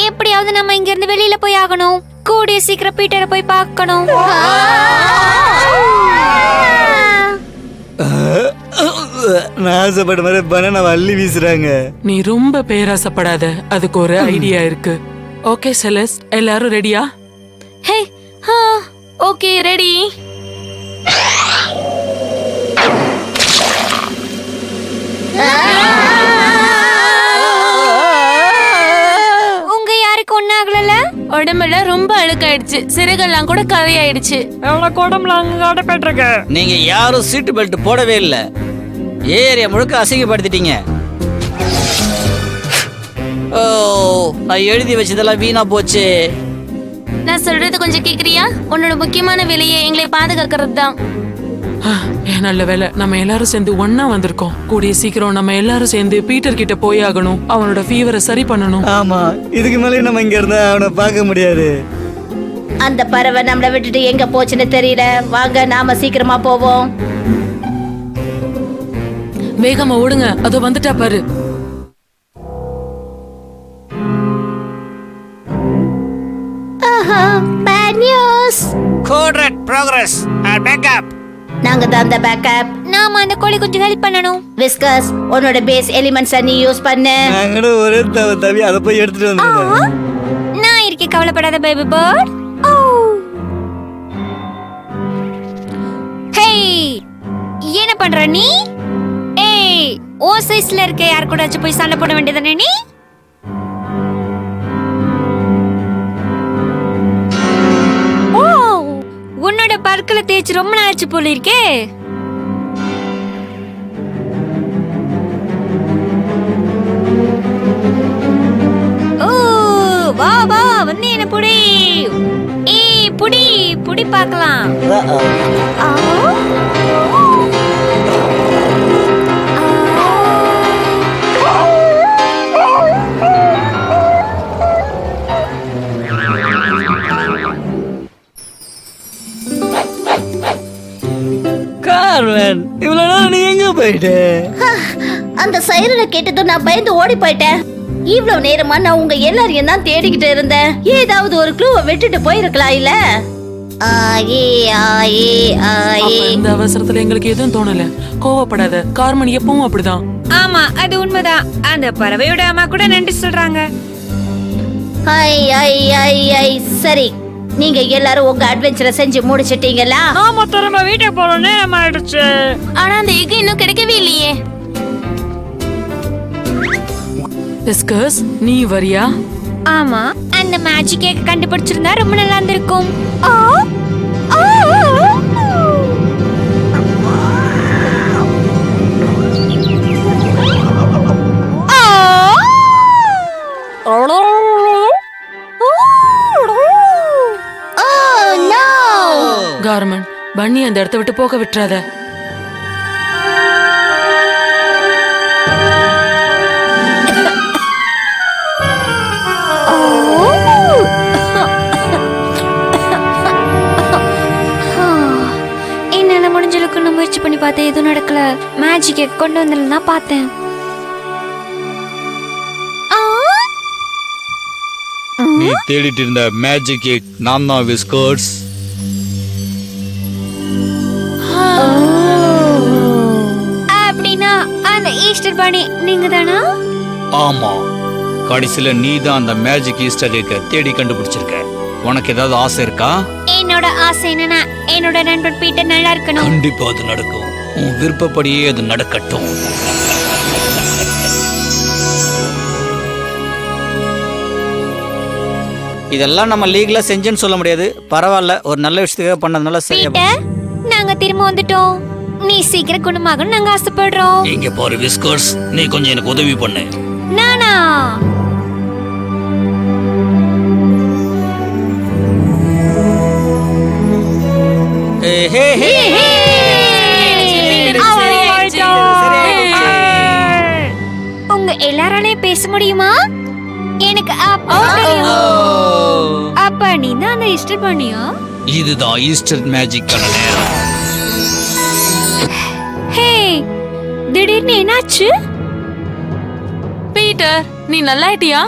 B: எப்படியாவது நம்ம இங்க இருந்து வெளியில போய் ஆகணும். கூடிய சீக்கிரம் பீட்டரை போய் பார்க்கணும்.
J: நான் ஆசைப்பட்ட மாதிரி பனானா அள்ளி வீசுறாங்க.
F: நீ ரொம்ப பேராசைப்படாத, அதுக்கு ஒரு ஐடியா இருக்கு. ஓகே செலஸ்ட், எல்லாரும் ரெடியா?
A: ஹே, ஓகே, ரெடி.
B: உங்க யாருக்கு ஒண்ணு ஆகல?
A: உடம்புல ரொம்ப அழுக்காயிடுச்சு, சிறகெல்லாம் கூட கரையாயிடுச்சு.
E: எவ்வளவு உடம்புல அங்க அடைப்பட்டிருக்கு.
C: நீங்க யாரும் சீட்டு பெல்ட் போடவே இல்ல. ஏரியா முழுக்க அசிங்கப்படுத்திட்டீங்க. ஓ, நான் எழுதி வச்சதெல்லாம் வீணா போச்சு.
A: நான் சொல்றது கொஞ்சம் கேக்குறியா? உன்னோட முக்கியமான வேலையை எங்களை பாதுகாக்கிறது தான்.
F: நல்ல வேலை, நம்ம எல்லாரும் சேர்ந்து ஒன்னா வந்திருக்கோம். கூடிய சீக்கிரம் நம்ம எல்லாரும் சேர்ந்து பீட்டர் கிட்ட போய் ஆகணும். அவனோட ஃபீவரை சரி பண்ணணும்.
J: ஆமா, இதுக்கு மேலே நம்ம இங்க இருந்தா அவனை பார்க்க முடியாது.
D: அந்த பறவை நம்மளை விட்டுட்டு எங்க போச்சுன்னு தெரியல. வாங்க நாம சீக்கிரமா போவோம்.
F: வேகமா ஓடுங்க, அதோ வந்துட்டா பாரு.
D: Bad news.
C: Correct progress and backup.
D: நாங்க தான் அந்த பேக்கப்.
B: நாம அந்த கோழி கொஞ்சம் ஹெல்ப் பண்ணணும்.
D: விஸ்கஸ், உன்னோட பேஸ் எலிமெண்ட்ஸ் நீ யூஸ் பண்ணு.
J: நாங்க ஒரே தவி அதை போய் எடுத்துட்டு வந்துருக்கேன்.
B: நான் இருக்கேன், கவலைப்படாத பேபி பேர்ட். ஹே, என்ன பண்ற நீ? ஏய், ஓ சைஸ்ல இருக்க யார் கூடச்சு போய் சண்டை போட வேண்டியதானே நீ? ஓ, உன்னோட பற்களை தேய்ச்சி ரொம்ப நாளாச்சு போல இருக்கே. ஓ, வா வா, வந்து என்ன புடி. ஏய், புடி புடி பார்க்கலாம். ஆ,
J: கார்மன், இவ்வளவு நேரம் நீ எங்க போயிட்ட?
D: அந்த சைரனை கேட்டதும் நான் பயந்து ஓடி போயிட்டேன். இவ்வளவு நேரமா நான் உங்க எல்லாரையும் தான் தேடிக்கிட்டு இருந்தேன். ஏதாவது ஒரு க்ளூவை விட்டுட்டு போயிருக்கலாம் இல்ல?
F: இந்த அவசரத்துல எங்களுக்கு எதுவும் தோணல. கோவப்படாத, கார்மன் எப்பவும் அப்படிதான்.
B: ஆமா, அது உண்மைதான். அந்த பறவையோட அம்மா கூட நன்றி சொல்றாங்க.
D: சரி, நீங்க எல்லாரும் உங்க அட்வென்ச்சரை செஞ்சு முடிச்சிட்டீங்களா?
E: நாம திரும்ப வீட்டுக்கு போறோம், நேரம் ஆயிடுச்சு.
A: ஆனா அந்த எக் இன்னும் கிடைக்கவே இல்லையே.
F: டிஸ்கஸ், நீ வரியா?
B: ஆமா, அந்த மேஜிக் கேக் கண்டுபிடிச்சிருந்தா ரொம்ப நல்லா இருந்திருக்கும்.
F: கார்மன்,
A: பன்னி அந்த இடத்த விட்டு போக விட்டுறாத.
B: என்னால முடிஞ்ச அளவுக்கு நான் முயற்சி பண்ணி பார்த்தேன், எதுவும் நடக்கல. மேஜிக்கை கொண்டு வந்துடலாம் தான் பார்த்தேன்.
I: நீ தேடிட்டு இருந்த மேஜிக் எக் நான் தான் விஸ்கர்ஸ்.
B: அப்படின்னா அந்த ஈஸ்டர் பன்னி நீங்க தானா?
I: ஆமா, கடைசியில நீ தான் அந்த மேஜிக் ஈஸ்டர் எக்கை தேடி கண்டுபிடிச்சிருக்க. உனக்கு ஏதாவது ஆசை இருக்கா?
B: என்னோட ஆசை என்னன்னா என்னோட நண்பன் பீட்டர் நல்லா இருக்கணும்.
I: கண்டிப்பா அது நடக்கும். உன் விருப்பப்படியே அது நடக்கட்டும்.
C: இதெல்லாம் நம்ம லீக்ல செஞ்சேன்னு சொல்ல முடியாது. பரவாயில்ல, ஒரு நல்ல விஷயத்துக்காக பண்ணதுனால சரியா
B: பீட்டர், நாங்க திரும்ப வந்துட்டோம். நீ சீக்கிரம் குணமாகணும் நாங்க ஆசைப்படுறோம்.
I: இங்க பாரு விஸ்கர்ஸ், நீ கொஞ்சம் எனக்கு உதவி பண்ணு.
B: நானா? உங்க எல்லாராலையும் பேச முடியுமா? எனக்கு அப்பா தெரியும். அப்பா நீ தான் அந்த ஈஸ்டர் பன்னியா?
I: இதுதான் ஈஸ்டர் மேஜிக்கான நேரம்.
B: ஹே, திடீர்னு என்னாச்சு?
A: பீட்டர், நீ நல்லாயிட்டியா?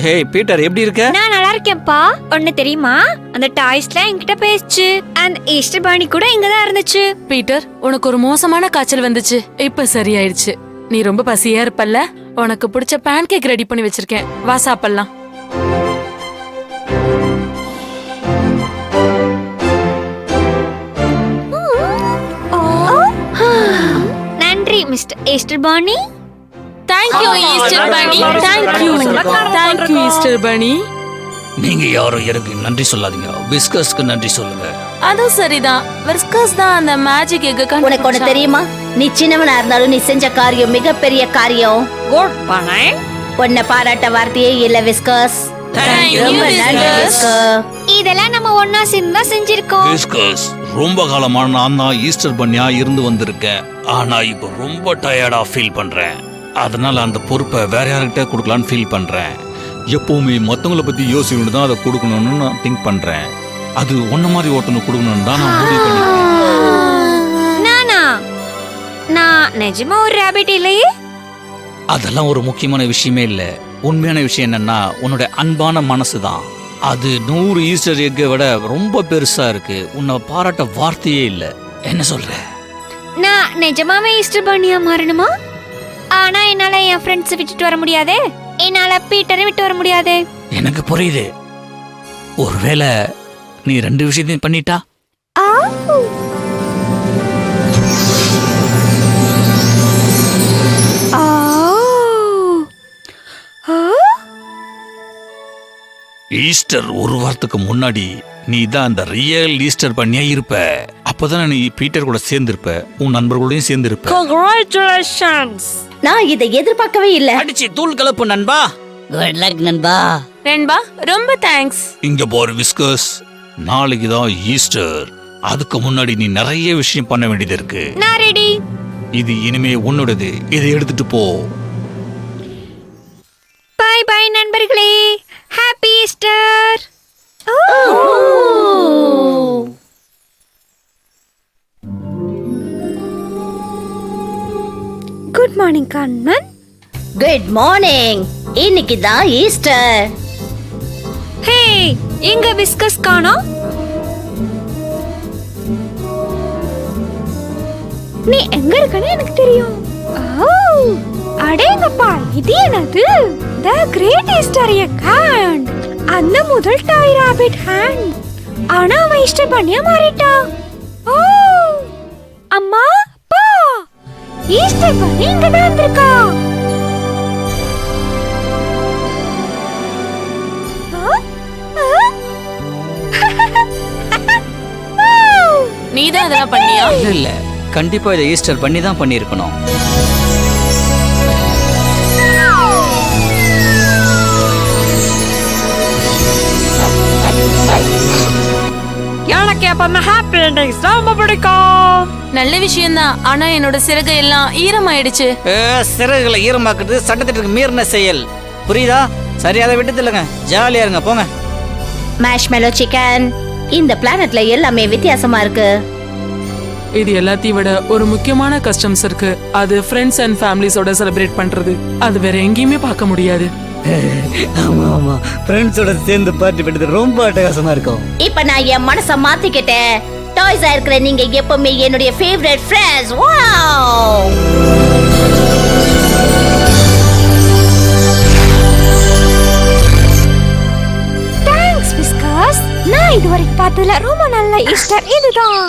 C: ஹே பீட்டர், எப்படி இருக்க?
B: நான் நல்லா இருக்கேன்ப்பா. ஒண்ணு தெரியுமா, அந்த டாய்ஸ்லாம் என்கிட்ட பேசுச்சு. அந்த ஈஸ்டர் பன்னி கூட இங்கதான் இருந்துச்சு.
A: பீட்டர், உனக்கு ஒரு மோசமான காய்ச்சல் வந்துச்சு, இப்ப சரியாயிடுச்சு. நீ ரொம்ப பசியா இருப்பல்ல, உனக்கு பிடிச்ச பேன் கேக் ரெடி பண்ணி வச்சிருக்கேன், வா சாப்பிடலாம்.
B: நன்றி மிஸ்டர் ஈஸ்டர் பன்னி.
A: தேங்க்யூ ஈஸ்டர் பன்னி. தேங்க்யூ ஈஸ்டர் பன்னி.
I: நீங்க யாரும் எனக்கு நன்றி சொல்லாதீங்க, விஸ்கர்ஸ்க்கு நன்றி சொல்லுங்க.
A: அதுவும் சரிதான், விஸ்கர்ஸ் தான் அந்த மேஜிக் எக்க
D: உனக்கு ஒண்ணு தெரியுமா, நீ சின்னவனா இருந்தாலும் நீ செஞ்ச காரியம் மிகப்பெரிய காரியம். உன்னை பாராட்ட வார்த்தையே இல்ல விஸ்கர்ஸ். ரொம்ப நன்றி விஸ்கர்.
B: இதெல்லாம் நம்ம ஒன்னா சேர்ந்து தான் செஞ்சிருக்கோம்.
I: விஸ்கர்ஸ், ரொம்ப காலமா நான் தான் ஈஸ்டர் பன்னியா இருந்து வந்திருக்கேன். ஆனா இப்போ ரொம்ப டயர்டா ஃபீல் பண்றேன். அதனால அந்த பொறுப்பை வேற யார்கிட்ட கொடுக்கலான்னு ஃபீல் பண்றேன். எப்பவுமே மத்தவங்களை பத்தி யோசிக்கணும் தான் அதை கொடுக்கணும்னு நான் திங்க் பண்றேன். அது ஒன்ன மாதிரி ஒருத்தனை கொடுக்கணும்னு தான் நான் முடிவு பண்ணிருக்கேன்.
B: நானா? நான் நிஜமா ஒரு ராபிட் இல்லையே.
C: அதெல்லாம் ஒரு முக்கியமான விஷயமே இல்ல. உண்மையான விஷயம் என்னன்னா உன்னோட அன்பான மனசு தான். அது 100 ஈஸ்டர் எக்கை விட ரொம்ப பெருசா இருக்கு. உன்னை பாராட்ட வார்த்தையே இல்ல. என்ன சொல்ற?
B: நான் நிஜமாவே ஈஸ்டர் பன்னியா மாறணுமா? ஆனா என்னால என் ஃப்ரெண்ட்ஸ் விட்டுட்டு வர முடியாதே. என்னால பீட்டரை விட்டு வர முடியாதே.
C: எனக்கு புரியுது. ஒருவேளை நீ 2 விஷயத்தையும் பண்ணிட்டா? ஈஸ்டர் ஒரு வாரத்துக்கு முன்னாடி நீ தான் அந்த ரியல் ஈஸ்டர் பன்னியா இருப்ப. அப்பதானே நீ பீட்டர் கூட சேர்ந்திருப்ப, உன் நண்பர்களோடையும் சேர்ந்திருப்ப.
E: Congratulations.
D: நான் இதை எதிர்பார்க்கவே இல்ல.
C: அடிச்சு தூள் கலப்பு நண்பா.
D: குட் லக் நண்பா.
A: ரென்பா, ரொம்ப தேங்க்ஸ்.
I: இங்க பாரு விஸ்கர்ஸ், நாளைக்கு தான் ஈஸ்டர். அதுக்கு முன்னாடி நீ நிறைய விஷயம் பண்ண வேண்டியது இருக்கு.
B: நான் ரெடி.
I: இது இனிமே உன்னோடது. இதை எடுத்துட்டு போ.
B: பை பை நண்பர்களே. Happy Easter. Good morning Kannan.
D: Good morning. இன்னைக்கு தான் ஈஸ்டர்.
B: ஹே, எங்க விஸ்கஸ் காணோம்? நீ எங்க இருக்கன்னு எனக்கு தெரியும். அடேங்கப்பா, இது என்னது? The Great Easter Egg Hunt. அந்த முதல் டாய் ராபிட் ஹேண்ட். ஆனா அவன் ஈஸ்டர் பன்னியா மாறிட்டா. ஓ அம்மா, அப்பா, ஈஸ்டர் பன்னி இங்க தான் வந்திருக்கா.
A: நீதான் அதெல்லாம் பண்ணியா?
C: இல்ல, கண்டிப்பா இதை ஈஸ்டர் பண்ணி தான் பண்ணியிருக்கணும்.
E: எனக்கு எப்பவுமே ஹாப்பி
B: டைஸ் ரொம்ப பிடிக்கும்.
A: நல்ல விஷயம்தான். ஆனா என்னோட சிறகு எல்லாம் ஈரமாயிடுச்சு.
C: சிறகுகளை ஈரமாக்குறது சட்டத்திற்கு மீறின செயல், புரியுதா? சரி, அதை விட்டு இல்லைங்க, ஜாலியா இருங்க, போங்க.
D: மேஷ்மெலோ சிக்கன், இந்த பிளானட்ல எல்லாமே வித்தியாசமா இருக்கு.
L: இது எல்லாத்தையும் விட ஒரு முக்கியமான கஸ்டம்ஸ் இருக்கு. அது ஃப்ரெண்ட்ஸ் அண்ட் ஃபேமிலிஸோட செலிப்ரேட் பண்றது. அது வேற எங்கேயுமே பார்க்க முடியாது.
J: ஆமா ஆமா, ஃப்ரெண்ட்ஸோட சேர்ந்து பார்ட்டி பண்ணுறது ரொம்ப அட்டகாசமா இருக்கும்.
D: இப்ப நான் என் மனசை மாத்திக்கிட்டேன். டாய்ஸா இருக்கிற நீங்க எப்பவுமே என்னுடைய favourite friends. Wow!
B: Thanks viscous. நான் இதுவரைக்கும் பார்த்ததுல ரொம்ப நல்ல ஈஸ்டர் இதுதான்.